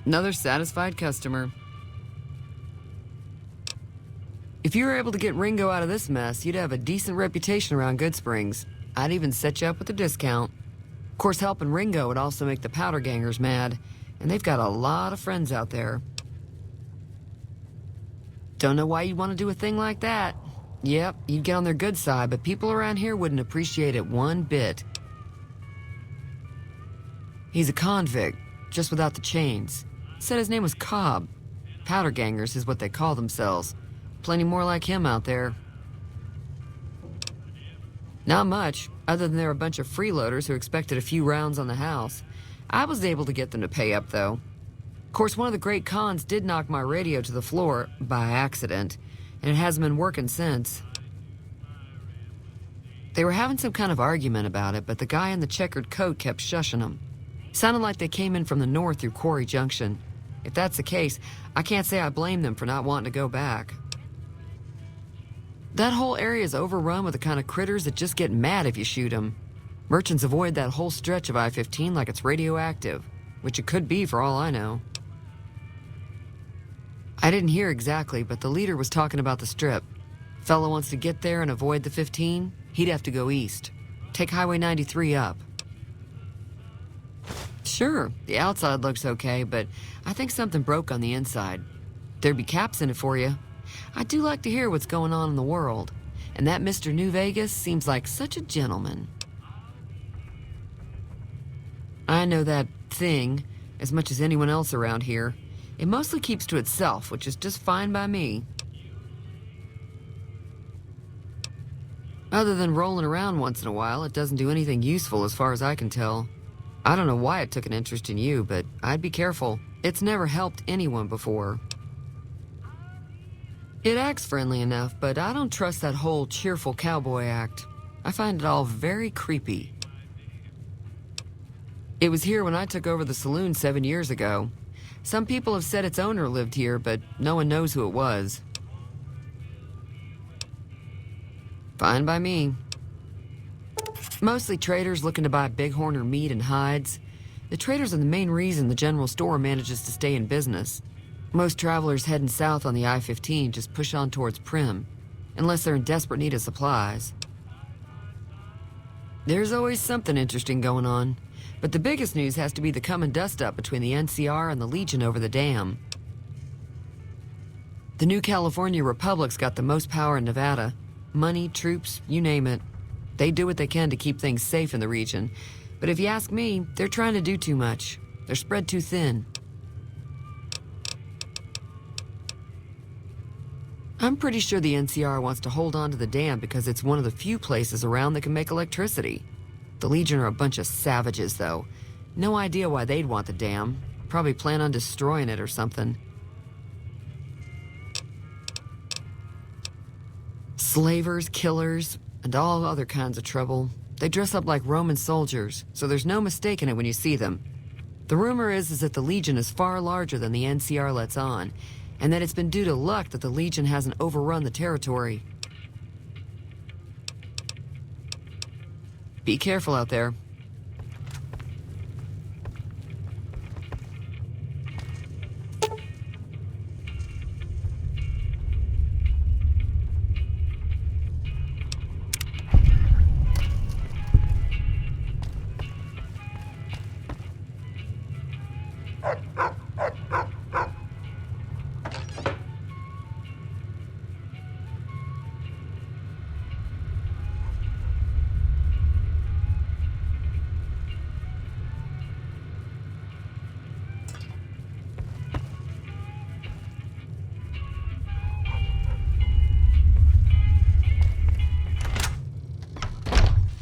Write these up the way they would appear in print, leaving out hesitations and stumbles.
Another satisfied customer. If you were able to get Ringo out of this mess, you'd have a decent reputation around Goodsprings. I'd even set you up with a discount. Of course, helping Ringo would also make the Powder Gangers mad, and they've got a lot of friends out there. Don't know why you'd want to do a thing like that. Yep, you'd get on their good side, but people around here wouldn't appreciate it one bit. He's a convict, just without the chains. Said his name was Cobb. Powder Gangers is what they call themselves. Plenty more like him out there. Not much, other than they're a bunch of freeloaders who expected a few rounds on the house. I was able to get them to pay up, though. Of course, one of the great cons did knock my radio to the floor, by accident, and it hasn't been working since. They were having some kind of argument about it, but the guy in the checkered coat kept shushing them. Sounded like they came in from the north through Quarry Junction. If that's the case, I can't say I blame them for not wanting to go back. That whole area is overrun with the kind of critters that just get mad if you shoot them. Merchants avoid that whole stretch of I-15 like it's radioactive, which it could be for all I know. I didn't hear exactly, but the leader was talking about the strip. Fellow wants to get there and avoid the 15, he'd have to go east. Take Highway 93 up. Sure, the outside looks okay, but I think something broke on the inside. There'd be caps in it for you. I do like to hear what's going on in the world, and that Mr. New Vegas seems like such a gentleman. I know that thing as much as anyone else around here. It mostly keeps to itself, which is just fine by me. Other than rolling around once in a while, it doesn't do anything useful as far as I can tell. I don't know why it took an interest in you, but I'd be careful. It's never helped anyone before. It acts friendly enough, but I don't trust that whole cheerful cowboy act. I find it all very creepy. It was here when I took over the saloon 7 years ago. Some people have said its owner lived here, but no one knows who it was. Fine by me. Mostly traders looking to buy bighorn or meat and hides. The traders are the main reason the general store manages to stay in business. Most travelers heading south on the I-15 just push on towards Primm, unless they're in desperate need of supplies. There's always something interesting going on, but the biggest news has to be the coming dust-up between the NCR and the Legion over the dam. The New California Republic's got the most power in Nevada. Money, troops, you name it. They do what they can to keep things safe in the region, but if you ask me, they're trying to do too much. They're spread too thin. I'm pretty sure the NCR wants to hold on to the dam because it's one of the few places around that can make electricity. The Legion are a bunch of savages, though. No idea why they'd want the dam. Probably plan on destroying it or something. Slavers, killers, and all other kinds of trouble. They dress up like Roman soldiers, so there's no mistaking it when you see them. The rumor is that the Legion is far larger than the NCR lets on, and that it's been due to luck that the Legion hasn't overrun the territory. Be careful out there.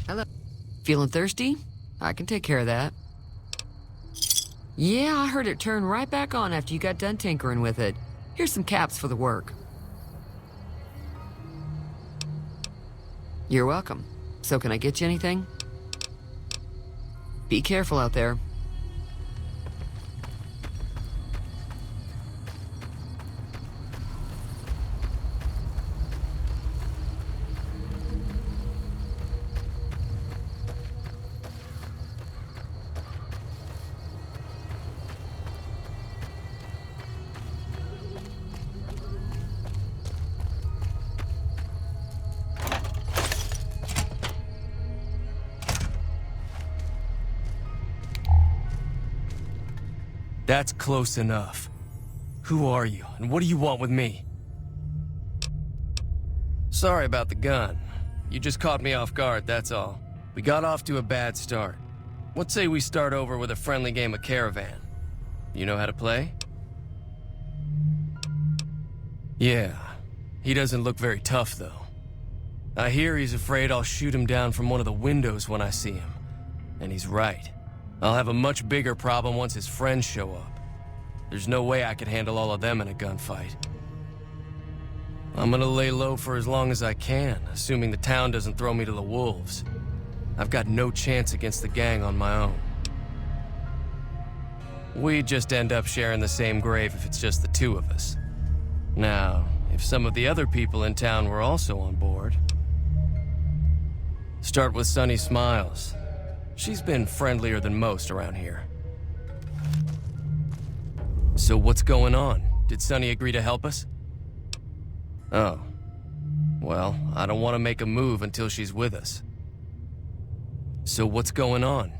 Hello. Feeling thirsty? I can take care of that. Yeah, I heard it turn right back on after you got done tinkering with it. Here's some caps for the work. You're welcome. So can I get you anything? Be careful out there. That's close enough. Who are you, and what do you want with me? Sorry about the gun. You just caught me off guard, that's all. We got off to a bad start. Let's say we start over with a friendly game of Caravan. You know how to play? Yeah. He doesn't look very tough, though. I hear he's afraid I'll shoot him down from one of the windows when I see him. And he's right. I'll have a much bigger problem once his friends show up. There's no way I could handle all of them in a gunfight. I'm gonna lay low for as long as I can, assuming the town doesn't throw me to the wolves. I've got no chance against the gang on my own. We'd just end up sharing the same grave if it's just the two of us. Now, if some of the other people in town were also on board... Start with Sunny Smiles. She's been friendlier than most around here. So what's going on? Did Sunny agree to help us? Oh. Well, I don't want to make a move until she's with us. So what's going on?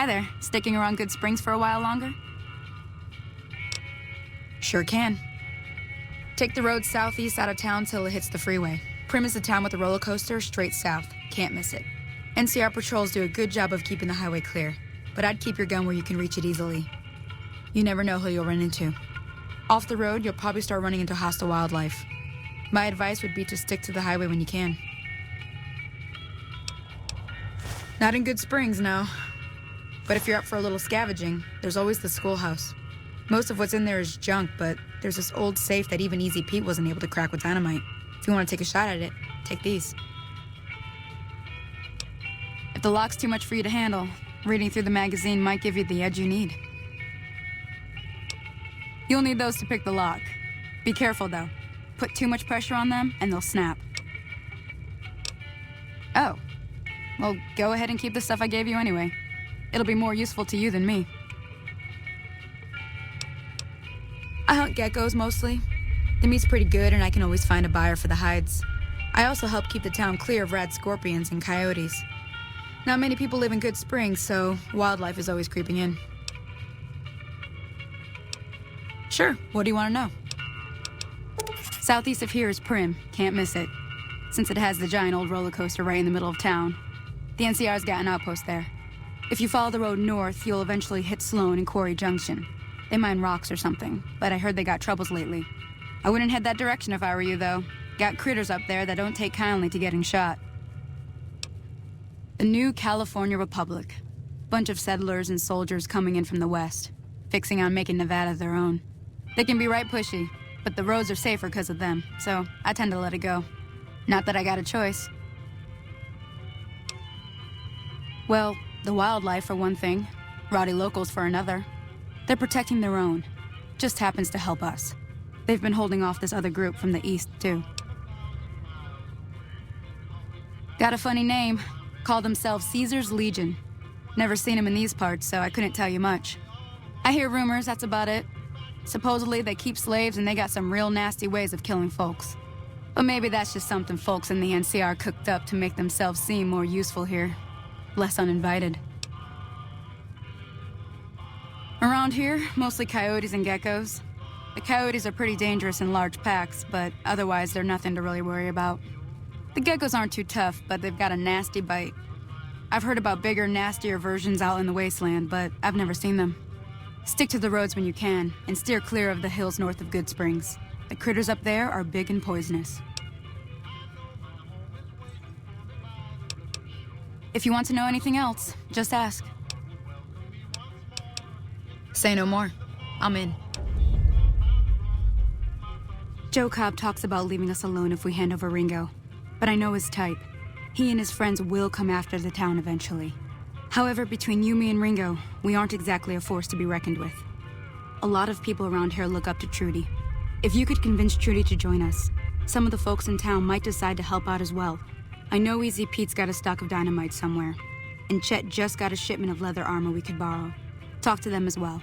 Hi there. Sticking around Good Springs for a while longer? Sure can. Take the road southeast out of town till it hits the freeway. Primm is the town with the roller coaster straight south. Can't miss it. NCR patrols do a good job of keeping the highway clear, but I'd keep your gun where you can reach it easily. You never know who you'll run into. Off the road, you'll probably start running into hostile wildlife. My advice would be to stick to the highway when you can. Not in Good Springs, no. But if you're up for a little scavenging, there's always the schoolhouse. Most of what's in there is junk, but there's this old safe that even Easy Pete wasn't able to crack with dynamite. If you want to take a shot at it, take these. If the lock's too much for you to handle, reading through the magazine might give you the edge you need. You'll need those to pick the lock. Be careful, though. Put too much pressure on them, and they'll snap. Oh. Well, go ahead and keep the stuff I gave you anyway. It'll be more useful to you than me. I hunt geckos mostly. The meat's pretty good and I can always find a buyer for the hides. I also help keep the town clear of rad scorpions and coyotes. Not many people live in Good Springs, so wildlife is always creeping in. Sure, what do you want to know? Southeast of here is Primm. Can't miss it. since it has the giant old roller coaster right in the middle of town. The NCR's got an outpost there. If you follow the road north, you'll eventually hit Sloan and Quarry Junction. They mine rocks or something, but I heard they got troubles lately. I wouldn't head that direction if I were you, though. Got critters up there that don't take kindly to getting shot. The new California Republic. Bunch of settlers and soldiers coming in from the west, fixing on making Nevada their own. They can be right pushy, but the roads are safer because of them, so I tend to let it go. Not that I got a choice. Well, the wildlife for one thing, rowdy locals for another. They're protecting their own. Just happens to help us. They've been holding off this other group from the east, too. Got a funny name. Call themselves Caesar's Legion. Never seen them in these parts, so I couldn't tell you much. I hear rumors, that's about it. Supposedly they keep slaves and they got some real nasty ways of killing folks. But maybe that's just something folks in the NCR cooked up to make themselves seem more useful here. Less uninvited. Around here, mostly coyotes and geckos. The coyotes are pretty dangerous in large packs, but otherwise they're nothing to really worry about. The geckos aren't too tough, but they've got a nasty bite. I've heard about bigger, nastier versions out in the wasteland, but I've never seen them. Stick to the roads when you can, and steer clear of the hills north of Good Springs. The critters up there are big and poisonous. If you want to know anything else, just ask. Say no more. I'm in. Joe Cobb talks about leaving us alone if we hand over Ringo, but I know his type. He and his friends will come after the town eventually. However, between you, me, and Ringo, we aren't exactly a force to be reckoned with. A lot of people around here look up to Trudy. If you could convince Trudy to join us, some of the folks in town might decide to help out as well. I know Easy Pete's got a stock of dynamite somewhere, and Chet just got a shipment of leather armor we could borrow. Talk to them as well.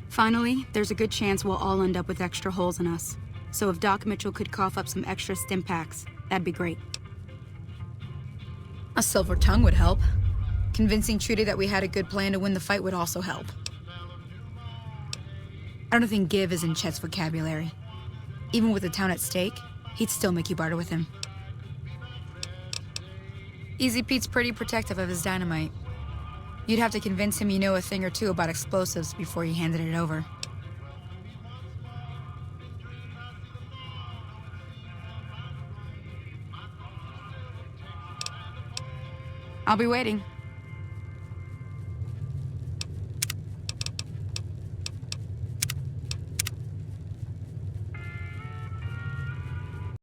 Finally, there's a good chance we'll all end up with extra holes in us. So if Doc Mitchell could cough up some extra stim packs, that'd be great. A silver tongue would help. Convincing Trudy that we had a good plan to win the fight would also help. I don't think give is in Chet's vocabulary. Even with the town at stake, he'd still make you barter with him. Easy Pete's pretty protective of his dynamite. You'd have to convince him you know a thing or two about explosives before you handed it over. I'll be waiting.